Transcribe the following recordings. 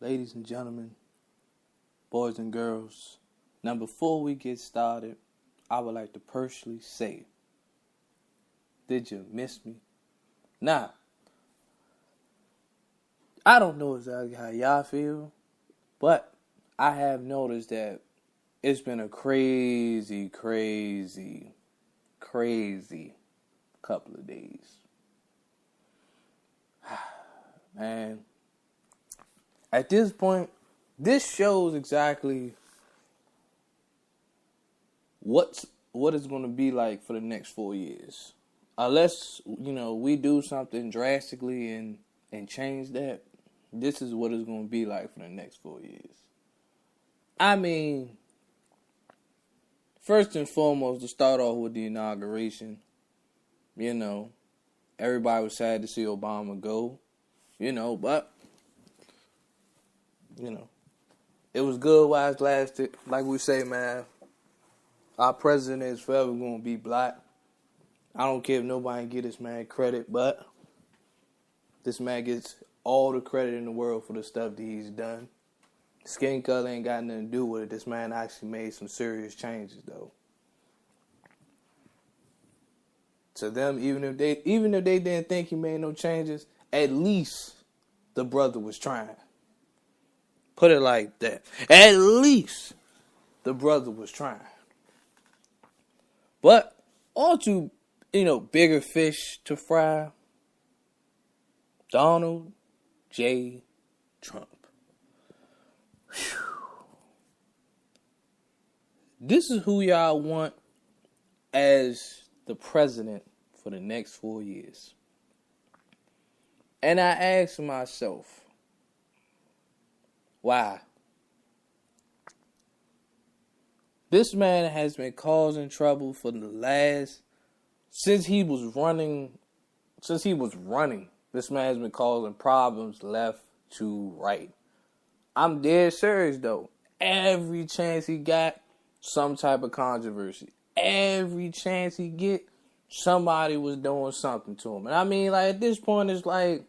ladies and gentlemen, boys and girls. Now, before we get started, I would like to personally say, did you miss me? Now, I don't know exactly how y'all feel, but I have noticed that it's been a crazy couple of days. Man, at this point, this shows exactly what it's going to be like for the next 4 years. Unless, we do something drastically and change that, this is what it's going to be like for the next 4 years. I mean, first and foremost, to start off with the inauguration, everybody was sad to see Obama go, but, it was good while it lasted. Like we say, man, our president is forever going to be black. I don't care if nobody get this man credit, but this man gets all the credit in the world for the stuff that he's done. Skin color ain't got nothing to do with it. This man actually made some serious changes, though. To them, even if they didn't think he made no changes, at least the brother was trying. Put it like that. At least the brother was trying. But on to, bigger fish to fry. Donald J. Trump. Whew. This is who y'all want as the president for the next 4 years. And I asked myself, why? This man has been causing trouble for since he was running, this man has been causing problems left to right. I'm dead serious though. Every chance he got, some type of controversy. Every chance he get, somebody was doing something to him. And I mean, like, at this point, it's like,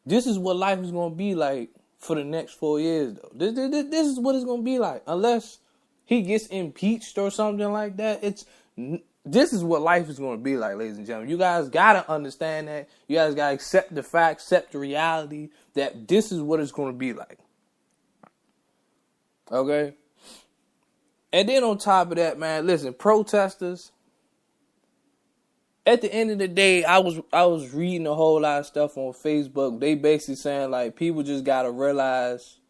this is what life is going to be like for the next 4 years, though. This is what it's going to be like. Unless he gets impeached or something like that, this is what life is going to be like, ladies and gentlemen. You guys got to understand that. You guys got to accept the fact, accept the reality that this is what it's going to be like. Okay? And then on top of that, man, listen, protesters, at the end of the day, I was reading a whole lot of stuff on Facebook. They basically saying, like, people just got to realize,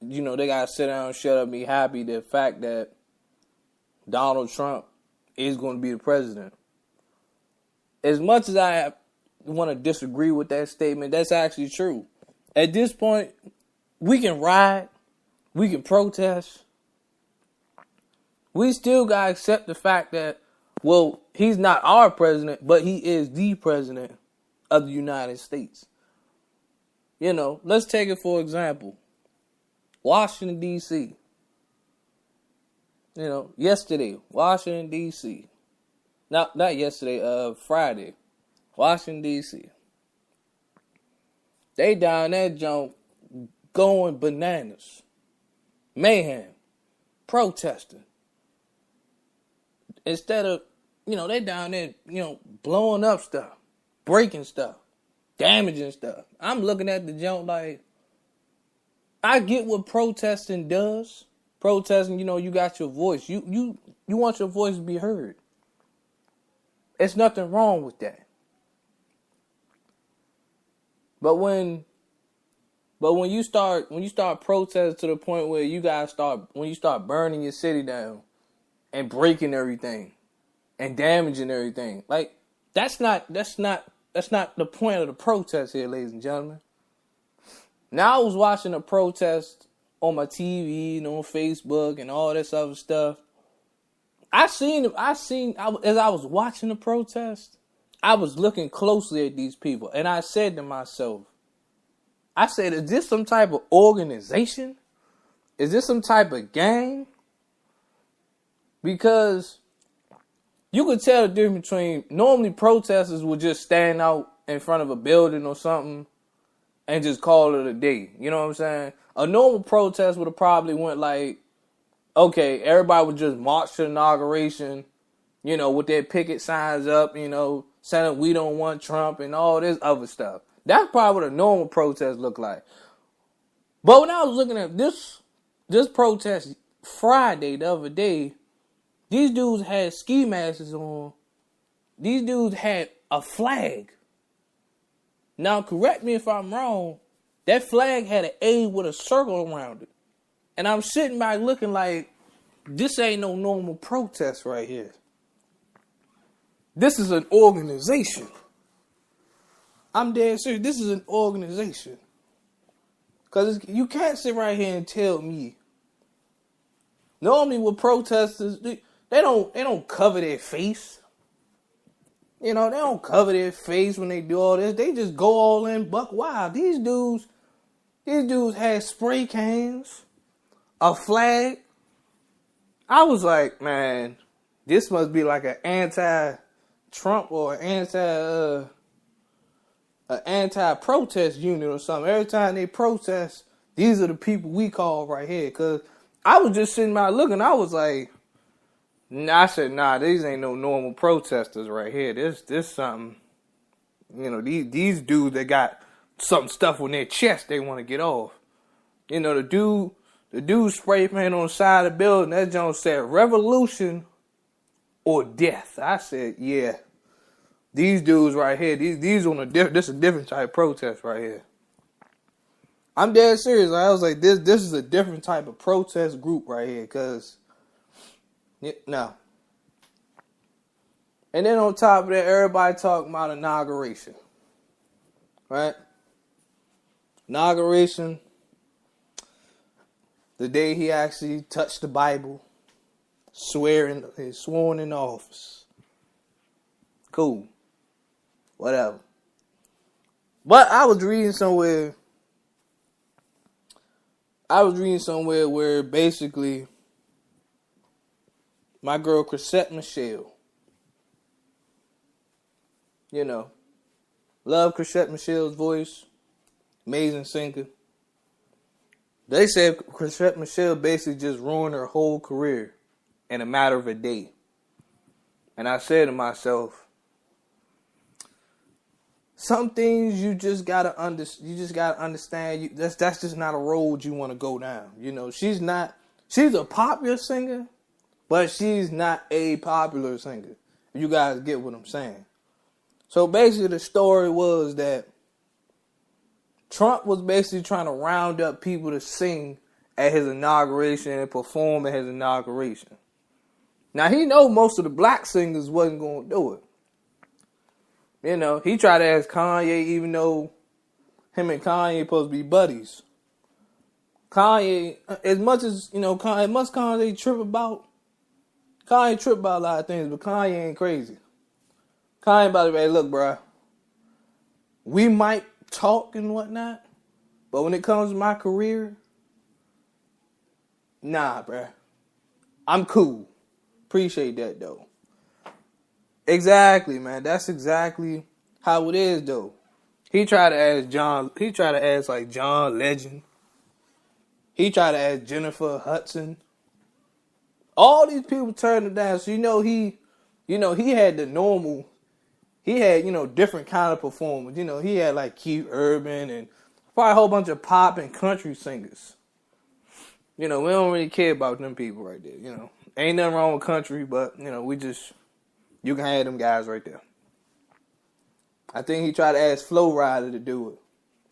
they got to sit down and shut up and be happy the fact that Donald Trump is going to be the president. As much as I want to disagree with that statement, that's actually true. At this point, we can riot, we can protest. We still got to accept the fact that, well, he's not our president, but he is the president of the United States. Let's take it for example. Washington, D.C. Yesterday, Washington, D.C. Not yesterday, Friday. Washington, D.C. They down that junk going bananas. Mayhem. Protesting. Instead of, they down there, blowing up stuff, breaking stuff, damaging stuff. I'm looking at the junk like, I get what protesting does. Protesting, you got your voice. You want your voice to be heard. There's nothing wrong with that. But when you start protesting to the point where you start burning your city down and breaking everything and damaging everything, like that's not the point of the protest here, ladies and gentlemen. Now I was watching a protest on my TV and on Facebook and all this other stuff. As I was watching the protest, I was looking closely at these people, and I said to myself, is this some type of organization? Is this some type of gang? Because you could tell the difference between, normally protesters would just stand out in front of a building or something and just call it a day. You know what I'm saying? A normal protest would have probably went like, okay, everybody would just march to the inauguration, you know, with their picket signs up, you know, saying we don't want Trump and all this other stuff. That's probably what a normal protest looked like. But when I was looking at this protest Friday, the other day, these dudes had ski masks on. These dudes had a flag. Now, correct me if I'm wrong, that flag had an A with a circle around it. And I'm sitting back looking like, this ain't no normal protest right here. This is an organization. I'm dead serious. This is an organization. Because you can't sit right here and tell me. Normally with protesters, they don't cover their face. You know, they don't cover their face when they do all this. They just go all in buck wild. These dudes had spray cans, a flag. I was like, man, this must be like an anti-Trump or anti-protest unit or something. Every time they protest, these are the people we call right here. Because I was just sitting by looking. I was like, I said, nah, these ain't no normal protesters right here. This something, you know, these dudes that got some stuff on their chest they want to get off. You know, the dude spray paint on the side of the building, that joint said revolution or death. I said, yeah, these dudes right here, these on this a different type of protest right here. I'm dead serious. I was like, this is a different type of protest group right here, cause no. And then on top of that, everybody talking about inauguration, right? Inauguration, the day he actually touched the Bible, sworn in office. Cool. Whatever. But I was reading somewhere where basically my girl Chrisette Michelle, you know, love Chrisette Michelle's voice, amazing singer. They said Chrisette Michelle basically just ruined her whole career in a matter of a day. And I said to myself, some things you just gotta understand. That's just not a road you want to go down. You know, she's a popular singer, but she's not a popular singer. You guys get what I'm saying. So basically the story was that Trump was basically trying to round up people to sing at his inauguration and perform at his inauguration. Now he know most of the black singers wasn't going to do it. You know, he tried to ask Kanye, even though him and Kanye supposed to be buddies. Kanye, as much Kanye trip about a lot of things, but Kanye ain't crazy. Kanye about to say, look, bro, we might talk and whatnot, but when it comes to my career, nah, bro. I'm cool. Appreciate that, though. Exactly, man. That's exactly how it is, though. He tried to ask John Legend. He tried to ask Jennifer Hudson. All these people turned him down. So, he had the normal. He had, different kind of performers. He had like Keith Urban and probably a whole bunch of pop and country singers. We don't really care about them people right there. Ain't nothing wrong with country, but, you can have them guys right there. I think he tried to ask Flo Rida to do it.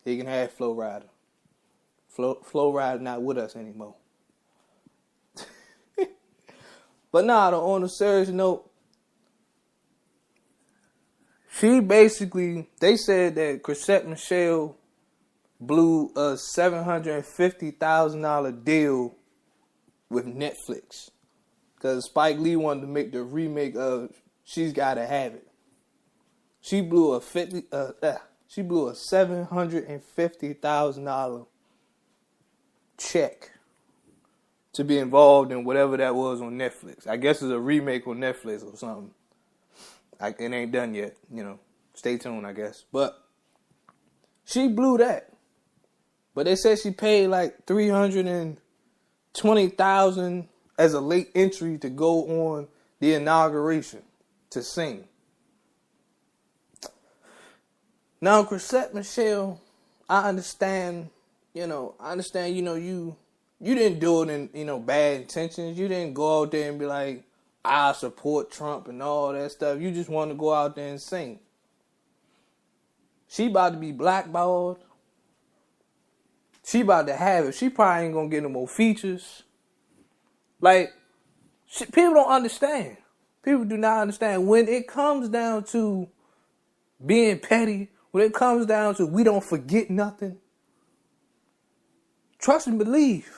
He can have Flo Rida. Flo Rida not with us anymore. But on a serious note, they said that Chrisette Michelle blew a $750,000 deal with Netflix. Because Spike Lee wanted to make the remake of She's Gotta Have It. She blew a $750,000 check to be involved in whatever that was on Netflix. I guess it's a remake on Netflix or something. It ain't done yet, Stay tuned, I guess. But she blew that. But they said she paid like $320,000 as a late entry to go on the inauguration to sing. Now, Chrisette Michele, I understand, you didn't do it in, bad intentions. You didn't go out there and be like, I support Trump and all that stuff. You just want to go out there and sing. She about to be blackballed. She about to have it. She probably ain't going to get no more features. Like, people don't understand. People do not understand. When it comes down to being petty, when it comes down to we don't forget nothing, trust and believe,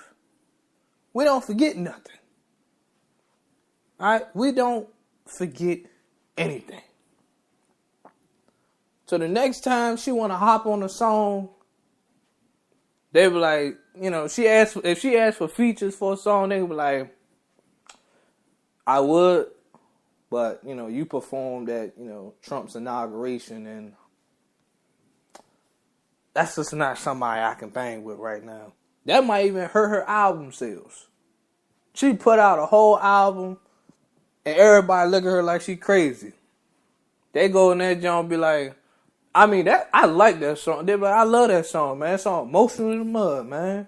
we don't forget nothing. All right? We don't forget anything. So the next time she want to hop on a song, they be like, if she asked for features for a song, they be like, I would, but, you performed at, Trump's inauguration, and that's just not somebody I can bang with right now. That might even hurt her album sales. She put out a whole album, and everybody look at her like she crazy. They go in that joint and be like, I like that song. They be like, I love that song, man. That song, Emotional in the Mud, man.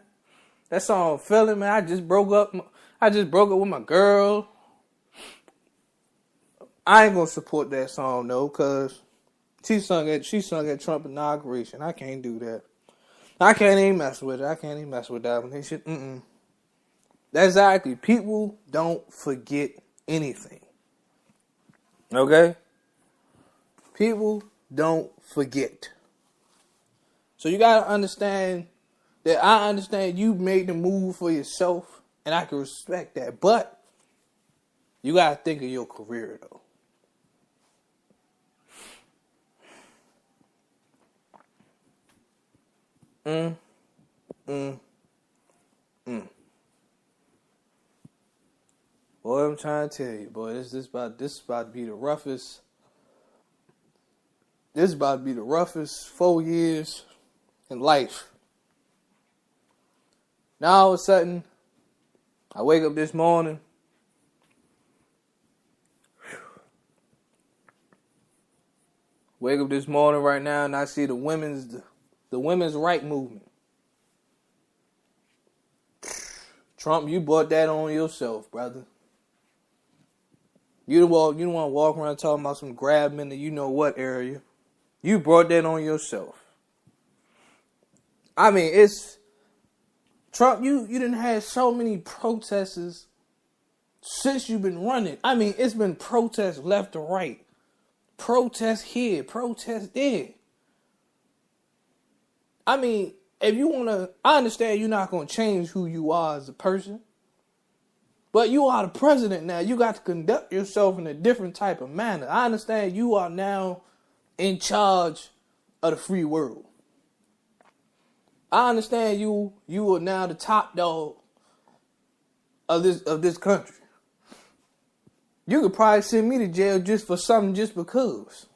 That song, Feeling, man. I just broke up with my girl. I ain't gonna support that song though, cause she sung at Trump inauguration. I can't do that. I can't even mess with it. I can't even mess with that one. They should. That's exactly. People don't forget anything. Okay. People don't forget. So you gotta understand that I understand you made the move for yourself, and I can respect that. But you gotta think of your career though. Boy, I'm trying to tell you, boy, this is about to be the roughest. This is about to be the roughest 4 years in life. Now all of a sudden, I wake up this morning. Wake up this morning right now, and I see the women's right movement. Trump, you brought that on yourself, brother. You don't want to walk around talking about some grab in the you know what area. You brought that on yourself. It's Trump. You didn't have so many protesters since you've been running. It's been protests left to right, protests here, protests there. If you want to, I understand you're not going to change who you are as a person. But you are the president now. You got to conduct yourself in a different type of manner. I understand you are now in charge of the free world. I understand you are now the top dog of this country. You could probably send me to jail just for something just because.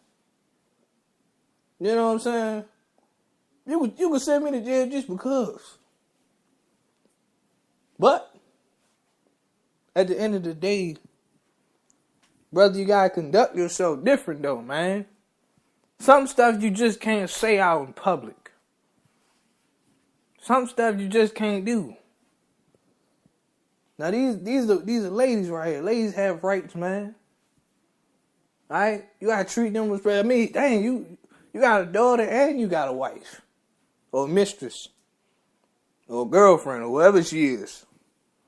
You know what I'm saying? You could send me to jail just because. But at the end of the day, brother, you gotta conduct yourself different though, man. Some stuff you just can't say out in public. Some stuff you just can't do. Now these are ladies right here. Ladies have rights, man. Alright? You gotta treat them with respect. Dang, you got a daughter and you got a wife. Or a mistress. Or a girlfriend or whoever she is.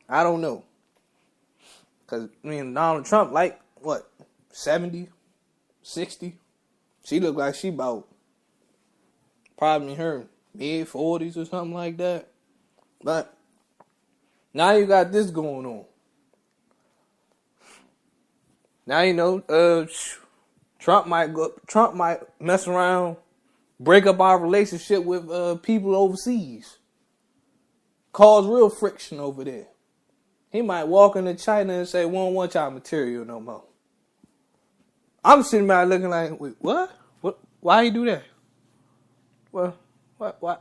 I don't know. Because, Donald Trump, 70, 60? She look like she about probably her mid-40s or something like that. But now you got this going on. Now, Trump might mess around, break up our relationship with people overseas. Cause real friction over there. He might walk into China and say, we don't want y'all material no more. I'm sitting back looking like, wait, what? Why you do that? Well, what?